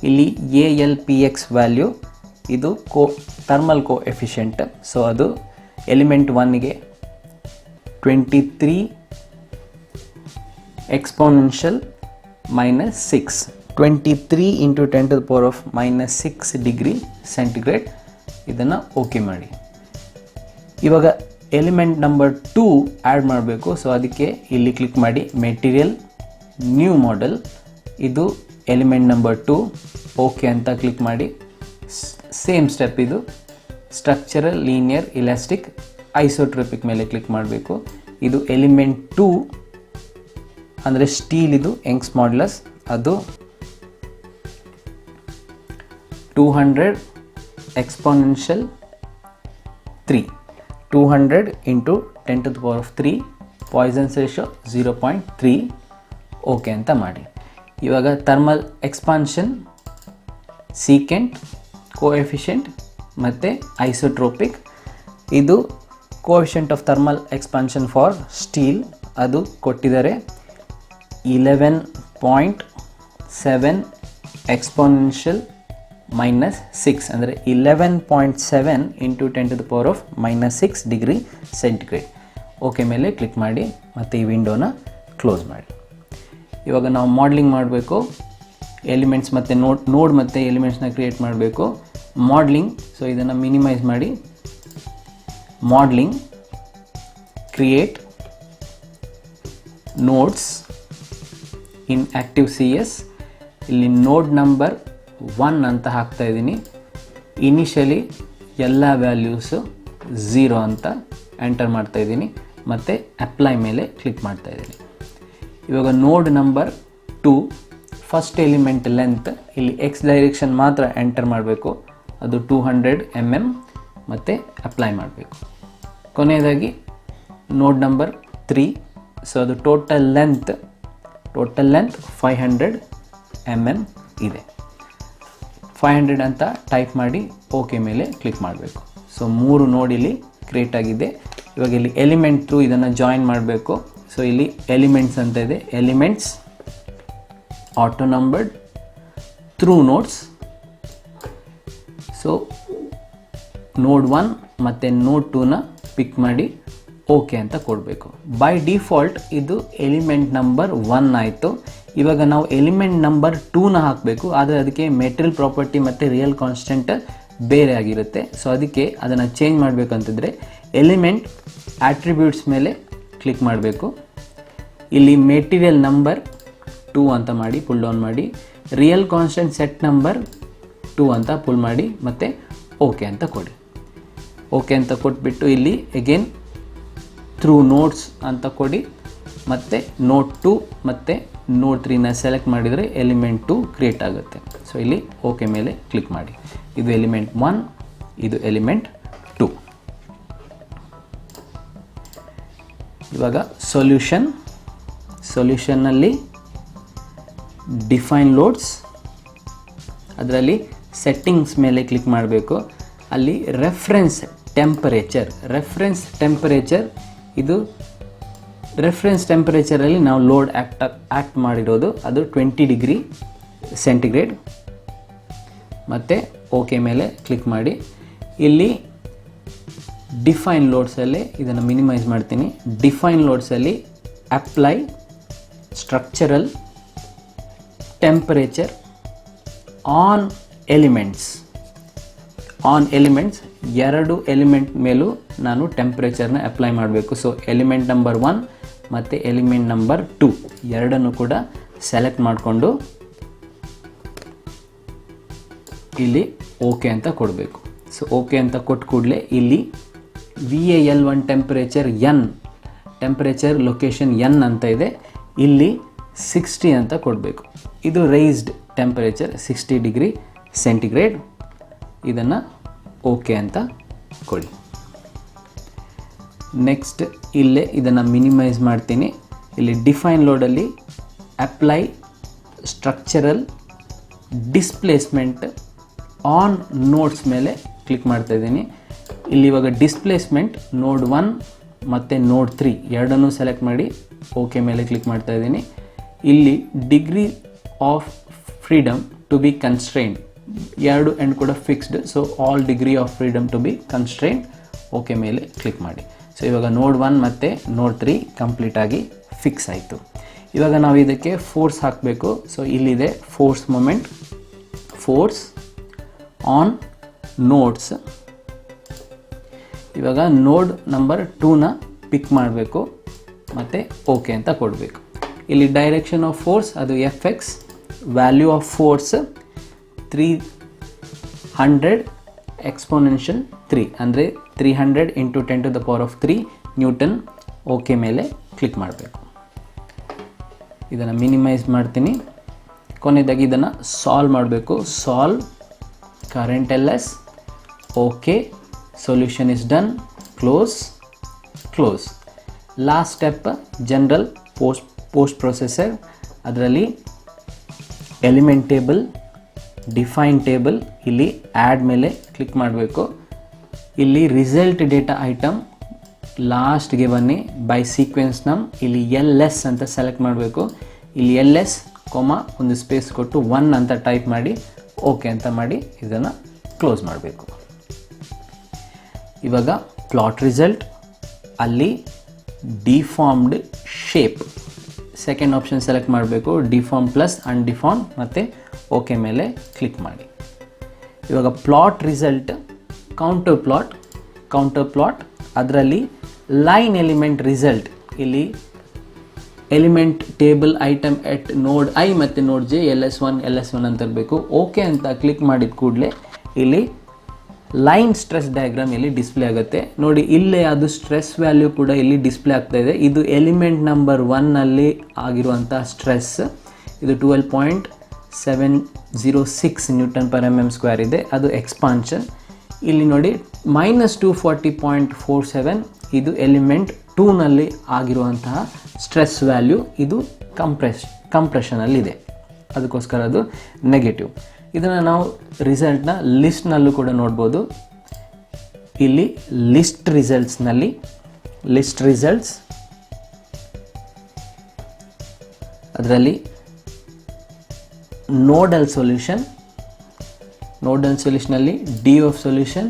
ಇಲ್ಲಿ ALPX ವ್ಯಾಲ್ಯೂ ಇದು ಥರ್ಮಲ್ ಕೋಎಫಿಷಿಯೆಂಟ್. ಸೊ ಅದು ಎಲಿಮೆಂಟ್ 1ಗೆ 23 ಎಕ್ಸ್ಪೋನೆನ್ಷಿಯಲ್ -6, 23 ಇಂಟು 10⁻⁻6 ಡಿಗ್ರಿ ಸೆಂಟಿಗ್ರೇಡ್. ಇದನ್ನು ಓಕೆ ಮಾಡಿ. ಇವಾಗ ಎಲಿಮೆಂಟ್ ನಂಬರ್ 2 ಆ್ಯಡ್ ಮಾಡಬೇಕು. ಸೊ ಅದಕ್ಕೆ ಇಲ್ಲಿ ಕ್ಲಿಕ್ ಮಾಡಿ, ಮೆಟೀರಿಯಲ್, ನ್ಯೂ ಮಾಡೆಲ್, ಇದು ಎಲಿಮೆಂಟ್ ನಂಬರ್ 2, ಓಕೆ ಅಂತ ಕ್ಲಿಕ್ ಮಾಡಿ. ಸೇಮ್ ಸ್ಟೆಪ್ ಇದು, ಸ್ಟ್ರಕ್ಚರಲ್, ಲೀನಿಯರ್, ಇಲಾಸ್ಟಿಕ್, ಐಸೋಟ್ರೋಪಿಕ್ ಮೇಲೆ ಕ್ಲಿಕ್ ಮಾಡಬೇಕು. ಇದು ಎಲಿಮೆಂಟ್ 2 ಅಂದರೆ ಸ್ಟೀಲ್, ಇದು ಯಂಗ್ಸ್ ಮಾಡ್ಯುಲಸ್, ಅದು 200 exponential 3, 200 into 10⁻³ Poisson's ratio 0.3, okay ಅಂತ ಮಾಡಿ. ಇವಾಗ ಥರ್ಮಲ್ ಎಕ್ಸ್ಪಾನ್ಷನ್, ಸೀಕೆಂಟ್, ಕೋಎಫಿಷಿಯಂಟ್ ಮತ್ತು ಐಸೋಟ್ರೋಪಿಕ್. ಇದು coefficient of thermal expansion for steel ಅದು ಕೊಟ್ಟಿದ್ದಾರೆ 11.7 ಎಕ್ಸ್ಪೋನೆನ್ಷಿಯಲ್ -6 ಅಂದರೆ 11.7 ಇಂಟು 10⁻⁻6 ಡಿಗ್ರಿ ಸೆಂಟಿಗ್ರೇಡ್. ಓಕೆ ಮೇಲೆ ಕ್ಲಿಕ್ ಮಾಡಿ ಮತ್ತು ಈ ವಿಂಡೋನ ಕ್ಲೋಸ್ ಮಾಡಿ. ಇವಾಗ ನಾವು ಮಾಡಲಿಂಗ್ ಮಾಡಬೇಕು, ಎಲಿಮೆಂಟ್ಸ್ ಮತ್ತು ನೋಡ್ ಮತ್ತು ಎಲಿಮೆಂಟ್ಸ್ನ ಕ್ರಿಯೇಟ್ ಮಾಡಬೇಕು. ಮಾಡಲಿಂಗ್, ಸೊ ಇದನ್ನು ಮಿನಿಮೈಸ್ ಮಾಡಿ, ಮಾಡಲಿಂಗ್, ಕ್ರಿಯೇಟ್ ನೋಡ್ಸ್ ಇನ್ ಆ್ಯಕ್ಟಿವ್ CS. ಇಲ್ಲಿ ನೋಡ್ ನಂಬರ್ 1 ಅಂತ ಹಾಕ್ತಾ ಇದ್ದೀನಿ. ಇನಿಷಿಯಲಿ ಎಲ್ಲ ವ್ಯಾಲ್ಯೂಸು 0 ಅಂತ ಎಂಟರ್ ಮಾಡ್ತಾ ಇದ್ದೀನಿ ಮತ್ತು ಅಪ್ಲೈ ಮೇಲೆ ಕ್ಲಿಕ್ ಮಾಡ್ತಾ ಇದ್ದೀನಿ. ಇವಾಗ node number 2 first element length ಇಲ್ಲಿ X ಡೈರೆಕ್ಷನ್ ಮಾತ್ರ ಎಂಟರ್ ಮಾಡಬೇಕು, ಅದು 200 mm ಮತ್ತು ಅಪ್ಲೈ ಮಾಡಬೇಕು. ಕೊನೆಯದಾಗಿ ನೋಡ್ ನಂಬರ್ 3, ಸೊ ಅದು ಟೋಟಲ್ ಲೆಂತ್ 500 mm ಇದೆ. 500 ಅಂತ ಟೈಪ್ ಮಾಡಿ ಓಕೆ ಮೇಲೆ ಕ್ಲಿಕ್ ಮಾಡಬೇಕು. ಸೊ 3 ನೋಡ್ ಇಲ್ಲಿ ಕ್ರಿಯೇಟ್ ಆಗಿದೆ. ಇವಾಗ ಇಲ್ಲಿ ಎಲಿಮೆಂಟ್ 2 ಇದನ್ನು ಜಾಯಿನ್ ಮಾಡಬೇಕು. ಸೊ ಇಲ್ಲಿ ಎಲಿಮೆಂಟ್ಸ್ ಅಂತ ಇದೆ, elements, auto numbered, through notes. So ನೋಡ್ 1 ಮತ್ತು ನೋಡ್ 2ನ ಪಿಕ್ ಮಾಡಿ ಓಕೆ ಅಂತ ಕೊಡಬೇಕು. ಬೈ ಡಿಫಾಲ್ಟ್ ಇದು ಎಲಿಮೆಂಟ್ ನಂಬರ್ 1 ಆಯಿತು. ಇವಾಗ ನಾವು ಎಲಿಮೆಂಟ್ ನಂಬರ್ 2ನ ಹಾಕಬೇಕು, ಆದರೆ ಅದಕ್ಕೆ ಮೆಟೀರಿಯಲ್ ಪ್ರಾಪರ್ಟಿ ಮತ್ತು ರಿಯಲ್ ಕಾನ್ಸ್ಟೆಂಟ್ ಬೇರೆ ಆಗಿರುತ್ತೆ. ಸೊ ಅದಕ್ಕೆ ಅದನ್ನು ಚೇಂಜ್ ಮಾಡಬೇಕಂತಿದ್ರೆ ಎಲಿಮೆಂಟ್ ಆಟ್ರಿಬ್ಯೂಟ್ಸ್ ಮೇಲೆ ಕ್ಲಿಕ್ ಮಾಡಬೇಕು. ಇಲ್ಲಿ ಮೆಟೀರಿಯಲ್ ನಂಬರ್ 2 ಅಂತ ಮಾಡಿ ಪುಲ್ ಡೌನ್ ಮಾಡಿ, ರಿಯಲ್ ಕಾನ್ಸ್ಟೆಂಟ್ ಸೆಟ್ ನಂಬರ್ 2 ಅಂತ ಪುಲ್ ಮಾಡಿ ಮತ್ತು ಓಕೆ ಅಂತ ಕೊಡಿ. ಓಕೆ ಅಂತ ಕೊಟ್ಬಿಟ್ಟು ಇಲ್ಲಿ ಅಗೇನ್ ಥ್ರೂ ನೋಟ್ಸ್ ಅಂತ ಕೊಡಿ ಮತ್ತು ನೋಟ್ 2 ಮತ್ತು ನೋಟ್ 3ನ ಸೆಲೆಕ್ಟ್ ಮಾಡಿದರೆ ಎಲಿಮೆಂಟ್ 2 ಕ್ರಿಯೇಟ್ ಆಗುತ್ತೆ. ಸೊ ಇಲ್ಲಿ ಓಕೆ ಮೇಲೆ ಕ್ಲಿಕ್ ಮಾಡಿ. ಇದು ಎಲಿಮೆಂಟ್ 1, ಇದು ಎಲಿಮೆಂಟ್ 2. ಇವಾಗ ಸೊಲ್ಯೂಷನ್ನಲ್ಲಿ ಡಿಫೈನ್ ಲೋಡ್ಸ್, ಅದರಲ್ಲಿ ಸೆಟ್ಟಿಂಗ್ಸ್ ಮೇಲೆ ಕ್ಲಿಕ್ ಮಾಡಬೇಕು. ಅಲ್ಲಿ ರೆಫರೆನ್ಸ್ ಟೆಂಪರೇಚರ್ ಇದು ರೆಫರೆನ್ಸ್ ಟೆಂಪರೇಚರಲ್ಲಿ ನಾವು ಲೋಡ್ ಆ್ಯಕ್ಟ್ ಮಾಡಿರೋದು ಅದು 20 ಡಿಗ್ರಿ ಸೆಂಟಿಗ್ರೇಡ್ ಮತ್ತು ಓಕೆ ಮೇಲೆ ಕ್ಲಿಕ್ ಮಾಡಿ. ಇಲ್ಲಿ ಡಿಫೈನ್ ಲೋಡ್ಸಲ್ಲಿ ಇದನ್ನು ಮಿನಿಮೈಸ್ ಮಾಡ್ತೀನಿ. ಡಿಫೈನ್ ಲೋಡ್ಸಲ್ಲಿ apply structural temperature on elements 2 element ಮೇಲೂ ನಾನು ಟೆಂಪರೇಚರ್ನ ಅಪ್ಲೈ ಮಾಡಬೇಕು. ಸೊ ಎಲಿಮೆಂಟ್ ನಂಬರ್ 1 ಮತ್ತು ಎಲಿಮೆಂಟ್ ನಂಬರ್ 2 ಎರಡನ್ನು ಕೂಡ ಸೆಲೆಕ್ಟ್ ಮಾಡಿಕೊಂಡು ಇಲ್ಲಿ ಓಕೆ ಅಂತ ಕೊಡಬೇಕು. ಸೊ ಓಕೆ ಅಂತ ಕೊಟ್ಟ ಕೂಡಲೇ ಇಲ್ಲಿ VAL1 ಟೆಂಪರೇಚರ್ ಲೊಕೇಶನ್ N ಅಂತ ಇದೆ, ಇಲ್ಲಿ 60 ಅಂತ ಕೊಡಬೇಕು. ಇದು ರೈಸ್ಡ್ ಟೆಂಪರೇಚರ್ 60 ಡಿಗ್ರಿ ಸೆಂಟಿಗ್ರೇಡ್. ಇದನ್ನು ಓಕೆ ಅಂತ ಕೊಡಿ. ನೆಕ್ಸ್ಟ್ ಇಲ್ಲೇ ಇದನ್ನು ಮಿನಿಮೈಸ್ ಮಾಡ್ತೀನಿ. ಇಲ್ಲಿ ಡಿಫೈನ್ ಲೋಡಲ್ಲಿ apply structural displacement on nodes ಮೇಲೆ ಕ್ಲಿಕ್ ಮಾಡ್ತಾ ಇದ್ದೀನಿ. ಇಲ್ಲಿ ಇವಾಗ ಡಿಸ್ಪ್ಲೇಸ್ಮೆಂಟ್ ನೋಡ್ 1 ಮತ್ತು ನೋಡ್ 3 ಎರಡನ್ನೂ ಸೆಲೆಕ್ಟ್ ಮಾಡಿ ಓಕೆ ಮೇಲೆ ಕ್ಲಿಕ್ ಮಾಡ್ತಾ ಇದ್ದೀನಿ. ಇಲ್ಲಿ degree of freedom to be constrained, ಎರಡು ಎಂಡ್ ಕೂಡ fixed. So all degree of freedom to be constrained okay ಮೇಲೆ ಕ್ಲಿಕ್ ಮಾಡಿ. ಸೊ ಇವಾಗ ನೋಡ್ 1 ಮತ್ತು ನೋಡ್ 3 ಕಂಪ್ಲೀಟಾಗಿ ಫಿಕ್ಸ್ ಆಯಿತು. ಇವಾಗ ನಾವು ಇದಕ್ಕೆ ಫೋರ್ಸ್ ಹಾಕಬೇಕು. ಸೊ ಇಲ್ಲಿದೆ force moment, force on notes. ಇವಾಗ ನೋಡ್ ನಂಬರ್ 2ನ ಪಿಕ್ ಮಾಡಬೇಕು ಮತ್ತು ಓಕೆ ಅಂತ ಕೊಡಬೇಕು. ಇಲ್ಲಿ ಡೈರೆಕ್ಷನ್ ಆಫ್ ಫೋರ್ಸ್ ಅದು Fx, value of force 300 exponential 3 ಅಂದರೆ 300 × 10⁻³ ನ್ಯೂಟನ್. ಓಕೆ ಮೇಲೆ ಕ್ಲಿಕ್ ಮಾಡಬೇಕು. ಇದನ್ನು ಮಿನಿಮೈಸ್ ಮಾಡ್ತೀನಿ. ಕೊನೆಯದಾಗಿ ಇದನ್ನು ಸಾಲ್ವ್ ಮಾಡಬೇಕು. Solve current LS. Okay, solution is done. Close. Last step general post processor. ಅದರಲ್ಲಿ ಎಲಿಮೆಂಟ್ ಟೇಬಲ್, ಡಿಫೈನ್ ಟೇಬಲ್, ಇಲ್ಲಿ ಆ್ಯಡ್ ಮೇಲೆ ಕ್ಲಿಕ್ ಮಾಡಬೇಕು. ಇಲ್ಲಿ ರಿಸಲ್ಟ್ ಡೇಟಾ ಐಟಮ್ ಲಾಸ್ಟ್ಗೆ ಬನ್ನಿ, ಬೈ ಸೀಕ್ವೆನ್ಸ್ ನಮ್ ಇಲ್ಲಿ LS ಅಂತ ಸೆಲೆಕ್ಟ್ ಮಾಡಬೇಕು. ಇಲ್ಲಿ LS, ಒಂದು ಸ್ಪೇಸ್ ಕೊಟ್ಟು 1 ಅಂತ ಟೈಪ್ ಮಾಡಿ ಓಕೆ ಅಂತ ಮಾಡಿ ಇದನ್ನು ಕ್ಲೋಸ್ ಮಾಡಬೇಕು. ಇವಾಗ ಪ್ಲಾಟ್ ರಿಸಲ್ಟ್, ಅಲ್ಲಿ deformed shape second option select ಮಾಡಬೇಕು. ಡಿಫಾರ್ಮ್ ಪ್ಲಸ್ ಅನ್ಡಿಫಾರ್ಮ್ ಮತ್ತು ಓಕೆ ಮೇಲೆ ಕ್ಲಿಕ್ ಮಾಡಿ. ಇವಾಗ ಪ್ಲಾಟ್ ರಿಸಲ್ಟ್ ಕೌಂಟರ್ ಪ್ಲಾಟ್ ಅದರಲ್ಲಿ ಲೈನ್ ಎಲಿಮೆಂಟ್ ರಿಸಲ್ಟ್, ಇಲ್ಲಿ ಎಲಿಮೆಂಟ್ ಟೇಬಲ್ ಐಟಮ್ ಎಟ್ ನೋಡ್ I ಮತ್ತು ನೋಡ್ J LS1 ಅಂತ ಇರಬೇಕು. ಓಕೆ ಅಂತ ಕ್ಲಿಕ್ ಮಾಡಿದ ಕೂಡಲೇ ಇಲ್ಲಿ ಲೈನ್ ಸ್ಟ್ರೆಸ್ ಡಯಾಗ್ರಾಮ್ ಇಲ್ಲಿ ಡಿಸ್ಪ್ಲೇ ಆಗುತ್ತೆ. ನೋಡಿ, ಇಲ್ಲೇ ಅದು ಸ್ಟ್ರೆಸ್ ವ್ಯಾಲ್ಯೂ ಕೂಡ ಇಲ್ಲಿ ಡಿಸ್ಪ್ಲೇ ಆಗ್ತಾ ಇದೆ. ಇದು ಎಲಿಮೆಂಟ್ ನಂಬರ್ 1ನಲ್ಲಿ ಆಗಿರುವಂಥ ಸ್ಟ್ರೆಸ್. ಇದು 12.706 Nm² ಇದೆ, ಅದು ಎಕ್ಸ್ಪಾನ್ಷನ್. ಇಲ್ಲಿ ನೋಡಿ -240.47 ಇದು ಎಲಿಮೆಂಟ್ 2ನಲ್ಲಿ ಆಗಿರುವಂತಹ ಸ್ಟ್ರೆಸ್ ವ್ಯಾಲ್ಯೂ. ಇದು ಕಂಪ್ರೆಷನಲ್ಲಿದೆ, ಅದಕ್ಕೋಸ್ಕರ ಅದು ನೆಗೆಟಿವ್. ಇದನ್ನು ನಾವು ರಿಸಲ್ಟ್ನ ಲಿಸ್ಟ್ನಲ್ಲೂ ಕೂಡ ನೋಡ್ಬೋದು. ಇಲ್ಲಿ ಲಿಸ್ಟ್ ರಿಸಲ್ಟ್ಸ್ ಅದರಲ್ಲಿ ನೋಡಲ್ ಸೊಲ್ಯೂಷನಲ್ಲಿ D of solution,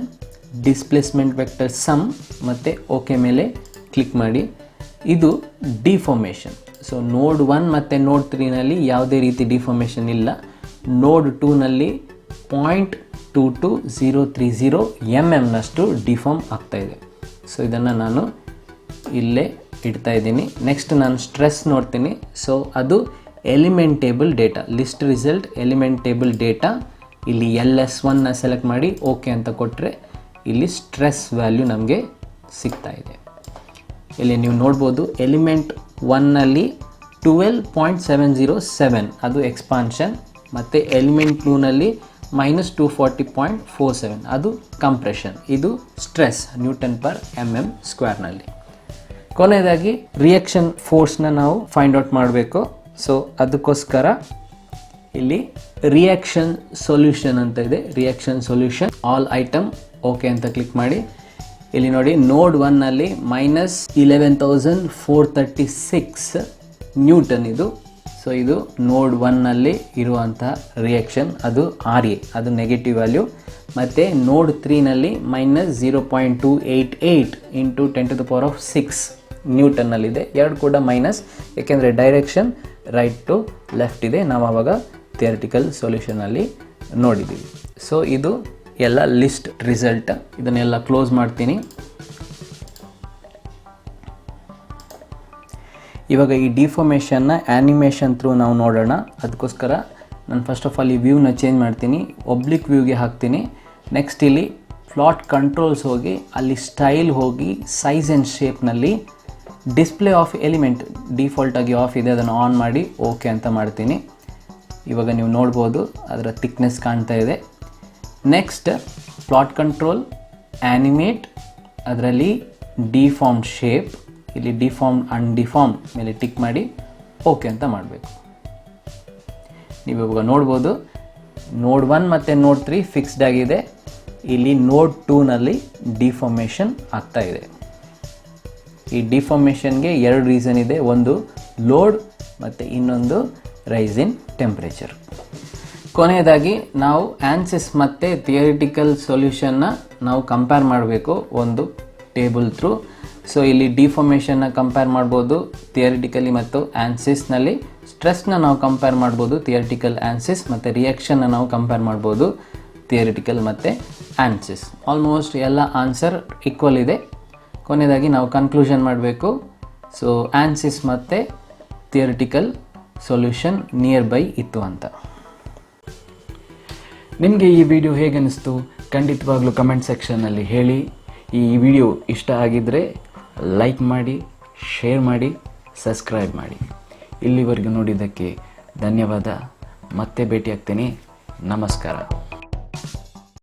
displacement vector sum ಮತ್ತು ಓಕೆ ಮೇಲೆ ಕ್ಲಿಕ್ ಮಾಡಿ. ಇದು ಡಿಫಾರ್ಮೇಷನ್. ಸೊ ನೋಡ್ 1 ಮತ್ತು ನೋಡ್ 3ನಲ್ಲಿ ಯಾವುದೇ ರೀತಿ ಡಿಫಾರ್ಮೇಷನ್ ಇಲ್ಲ. ನೋಡ್ 2ನಲ್ಲಿ 0.22030 mm ಡಿಫಾರ್ಮ್ ಆಗ್ತಾ ಇದೆ. ಸೊ ಇದನ್ನು ನಾನು ಇಲ್ಲೇ ಇಡ್ತಾ ಇದ್ದೀನಿ. ನೆಕ್ಸ್ಟ್ ನಾನು ಸ್ಟ್ರೆಸ್ ನೋಡ್ತೀನಿ. ಸೊ ಅದು element table data, list result element table data. ಇಲ್ಲಿ LS1ನ ಸೆಲೆಕ್ಟ್ ಮಾಡಿ ಓಕೆ ಅಂತ ಕೊಟ್ಟರೆ ಇಲ್ಲಿ ಸ್ಟ್ರೆಸ್ ವ್ಯಾಲ್ಯೂ ನಮಗೆ ಸಿಗ್ತಾ ಇದೆ. ಇಲ್ಲಿ ನೀವು ನೋಡ್ಬೋದು ಎಲಿಮೆಂಟ್ 1ನಲ್ಲಿ 12.707 ಅದು ಎಕ್ಸ್ಪಾನ್ಷನ್ ಮತ್ತು ಎಲಿಮೆಂಟ್ 2ನಲ್ಲಿ -240.47 ಅದು ಕಂಪ್ರೆಷನ್. ಇದು ಸ್ಟ್ರೆಸ್ Nm²ನಲ್ಲಿ. ಕೊನೆಯದಾಗಿ ರಿಯಾಕ್ಷನ್ ಫೋರ್ಸ್ನ ನಾವು ಫೈಂಡ್ ಔಟ್ ಮಾಡಬೇಕು. ಸೊ ಅದಕ್ಕೋಸ್ಕರ ಇಲ್ಲಿ ರಿಯಾಕ್ಷನ್ ಸೊಲ್ಯೂಷನ್ ಅಂತ ಇದೆ. Reaction solution all item okay ಅಂತ ಕ್ಲಿಕ್ ಮಾಡಿ. ಇಲ್ಲಿ ನೋಡಿ ನೋಡ್ 1ನಲ್ಲಿ -11,436 ನ್ಯೂಟನ್ ಇದು. ಸೊ ಇದು ನೋಡ್ 1ನಲ್ಲಿ ಇರುವಂತಹ ರಿಯಾಕ್ಷನ್, ಅದು RA, ಅದು ನೆಗೆಟಿವ್ ವ್ಯಾಲ್ಯೂ. ಮತ್ತು ನೋಡ್ 3ನಲ್ಲಿ -0.288 × 10⁻⁶ ನ್ಯೂಟನ್ನಲ್ಲಿದೆ. ಎರಡು ಕೂಡ ಮೈನಸ್, ಏಕೆಂದರೆ ಡೈರೆಕ್ಷನ್ ರೈಟ್ ಟು ಲೆಫ್ಟ್ ಇದೆ. ನಾವು ಆವಾಗ ಥಿಯರಿಟಿಕಲ್ ಸೊಲ್ಯೂಷನಲ್ಲಿ ನೋಡಿದ್ದೀವಿ. ಸೊ ಇದು ಎಲ್ಲ ಲಿಸ್ಟ್ ರಿಸಲ್ಟ್. ಇದನ್ನೆಲ್ಲ ಕ್ಲೋಸ್ ಮಾಡ್ತೀನಿ. ಇವಾಗ ಈ ಡಿಫಾರ್ಮೇಷನ್ನ ಆ್ಯನಿಮೇಷನ್ ಥ್ರೂ ನಾವು ನೋಡೋಣ. ಅದಕ್ಕೋಸ್ಕರ ನಾನು ಫಸ್ಟ್ ಆಫ್ ಆಲ್ ಈ ವ್ಯೂನ ಚೇಂಜ್ ಮಾಡ್ತೀನಿ, ಒಬ್ಲಿಕ್ ವ್ಯೂಗೆ ಹಾಕ್ತೀನಿ. ನೆಕ್ಸ್ಟ್ ಇಲ್ಲಿ ಪ್ಲಾಟ್ ಕಂಟ್ರೋಲ್ಸ್ ಹೋಗಿ ಅಲ್ಲಿ ಸ್ಟೈಲ್ ಹೋಗಿ ಸೈಜ್ ಆ್ಯಂಡ್ ಶೇಪ್ನಲ್ಲಿ ಡಿಸ್ಪ್ಲೇ ಆಫ್ ಎಲಿಮೆಂಟ್ ಡಿಫಾಲ್ಟಾಗಿ ಆಫ್ ಇದೆ, ಅದನ್ನು ಆನ್ ಮಾಡಿ ಓಕೆ ಅಂತ ಮಾಡ್ತೀನಿ. ಇವಾಗ ನೀವು ನೋಡ್ಬೋದು ಅದರ ಥಿಕ್ನೆಸ್ ಕಾಣ್ತಾ ಇದೆ. ನೆಕ್ಸ್ಟ್ ಪ್ಲಾಟ್ ಕಂಟ್ರೋಲ್ ಆ್ಯನಿಮೇಟ್, ಅದರಲ್ಲಿ ಡಿಫಾರ್ಮ್ಡ್ ಶೇಪ್, ಇಲ್ಲಿ ಡಿಫಾರ್ಮ್ ಅನ್ಡಿಫಾರ್ಮ್ ಮೇಲೆ ಟಿಕ್ ಮಾಡಿ ಓಕೆ ಅಂತ ಮಾಡಬೇಕು. ನೀವು ಇವಾಗ ನೋಡ್ಬೋದು ನೋಡ್ 1 ಮತ್ತು ನೋಡ್ 3 ಫಿಕ್ಸ್ಡ್ ಆಗಿದೆ. ಇಲ್ಲಿ ನೋಡ್ 2ನಲ್ಲಿ ಡಿಫಾರ್ಮೇಷನ್ ಆಗ್ತಾ ಇದೆ. ಈ ಡಿಫಾರ್ಮೇಷನ್ಗೆ ಎರಡು ರೀಸನ್ ಇದೆ, ಒಂದು ಲೋಡ್ ಮತ್ತು ಇನ್ನೊಂದು ರೈಸ್ ಇನ್ ಟೆಂಪ್ರೇಚರ್. ಕೊನೆಯದಾಗಿ ನಾವು ಆನ್ಸಿಸ್ ಮತ್ತು ಥಿಯರಿಟಿಕಲ್ ಸೊಲ್ಯೂಷನ್ನ ನಾವು ಕಂಪೇರ್ ಮಾಡಬೇಕು. ಒಂದು ಟೇಬಲ್ ಥ್ರೂ. ಸೊ ಇಲ್ಲಿ ಡಿಫಾರ್ಮೇಷನ್ನ ಕಂಪೇರ್ ಮಾಡ್ಬೋದು ಥಿಯರಿಟಿಕಲಿ ಮತ್ತು ಆನ್ಸಿಸ್ನಲ್ಲಿ. ಸ್ಟ್ರೆಸ್ನ ನಾವು ಕಂಪೇರ್ ಮಾಡ್ಬೋದು ಥಿಯರಿಟಿಕಲ್ ಆನ್ಸಿಸ್, ಮತ್ತು ರಿಯಾಕ್ಷನ್ನ ನಾವು ಕಂಪೇರ್ ಮಾಡ್ಬೋದು ಥಿಯರಿಟಿಕಲ್ ಮತ್ತು ಆನ್ಸಿಸ್. ಆಲ್ಮೋಸ್ಟ್ ಎಲ್ಲ ಆನ್ಸರ್ ಈಕ್ವಲ್ ಇದೆ. ಕೊನೆಯದಾಗಿ ನಾವು ಕನ್ಕ್ಲೂಷನ್ ಮಾಡಬೇಕು. ಸೊ ಆನ್ಸಿಸ್ ಮತ್ತು ಥಿಯರಿಟಿಕಲ್ ಸೊಲ್ಯೂಷನ್ ನಿಯರ್ ಬೈ ಇತ್ತು ಅಂತ. ನಿಮಗೆ ಈ ವಿಡಿಯೋ ಹೇಗೆ ಅನ್ನಿಸ್ತು ಖಂಡಿತವಾಗ್ಲೂ ಕಮೆಂಟ್ ಸೆಕ್ಷನ್ನಲ್ಲಿ ಹೇಳಿ. ಈ ವಿಡಿಯೋ ಇಷ್ಟ ಆಗಿದ್ದರೆ ಲೈಕ್ ಮಾಡಿ, ಶೇರ್ ಮಾಡಿ, ಸಬ್ಸ್ಕ್ರೈಬ್ ಮಾಡಿ. ಇಲ್ಲಿವರೆಗೂ ನೋಡಿದ್ದಕ್ಕೆ ಧನ್ಯವಾದ. ಮತ್ತೆ ಭೇಟಿಯಾಗ್ತೀನಿ. ನಮಸ್ಕಾರ.